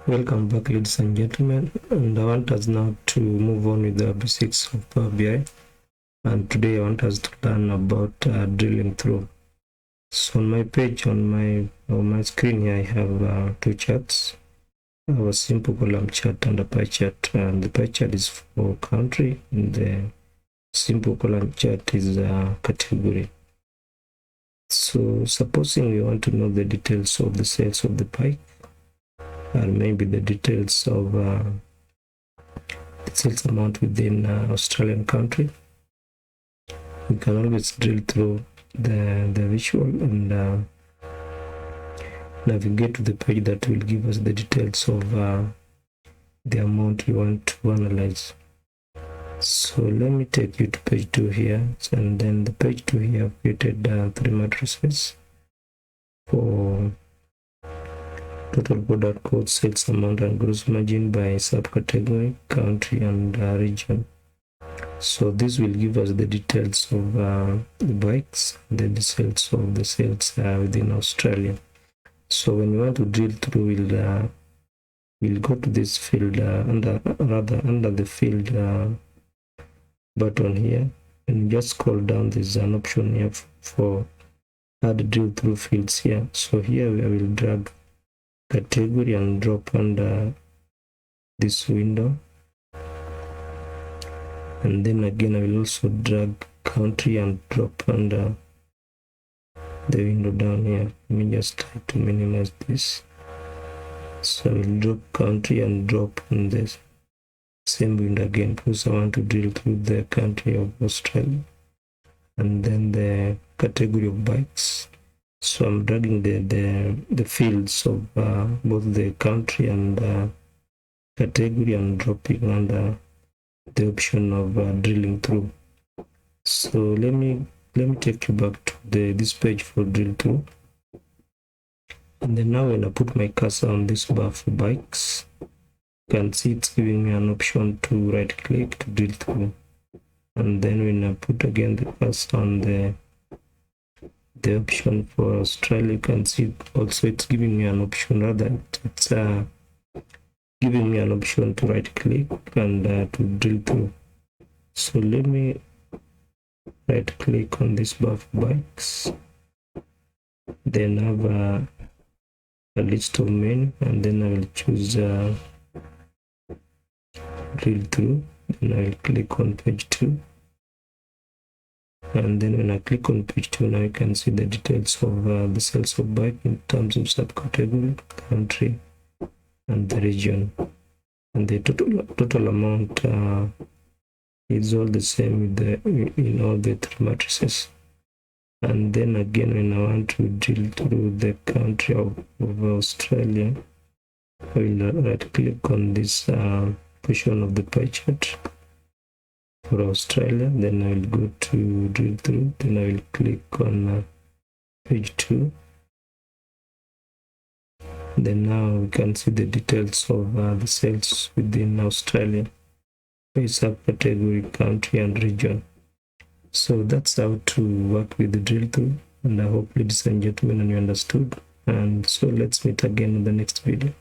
Welcome back, ladies and gentlemen, and I want us now to move on with the basics of Power BI. And today I want us to learn about drilling through. So on my page, on my screen here, I have two charts. I have a simple column chart and a pie chart, and the pie chart is for country, and the simple column chart is category. So supposing we want to know the details of the sales of the pie, and maybe the details of the sales amount within Australian country, we can always drill through the visual and navigate to the page that will give us the details of the amount we want to analyze. So let me take you to page 2 here, and then the page 2 here I've created 3 matrices for total product code, sales amount, and gross margin by subcategory, country, and region. So this will give us the details of the bikes, the details of the sales within Australia. So when we want to drill through, we'll go to this field under the field button here, and just scroll down. There's an option here for add drill through fields here. So here I will drag category and drop under this window, and then again I will also drag country and drop under the window down here. Let me just try to minimize this. So I will drop country and drop on this same window again, because I want to drill through the country of Australia and then the category of bikes. So I'm dragging the fields of both the country and category and dropping under the option of drilling through. So let me take you back to this page for drill through. And then now when I put my cursor on this bar for bikes, you can see it's giving me an option to right click to drill through. And then when I put again the cursor on the option for Australia, you can see also it's giving me an option, rather it's giving me an option to right click and to drill through. So let me right click on this bar for bikes, then have a list of menu, and then I will choose drill through. Then I will click on page 2, and then when I click on page 2, now you can see the details of the sales of bike in terms of subcategory, country, and the region, and the total amount is all the same with all the 3 matrices. And then again, when I want to drill through the country of Australia, I will right click on this portion of the pie chart for Australia, then I will go to drill through, then I will click on page 2. Then now we can see the details of the sales within Australia by subcategory, country, and region. So that's how to work with the drill through, and I hope, ladies and gentlemen, you understood. And so let's meet again in the next video.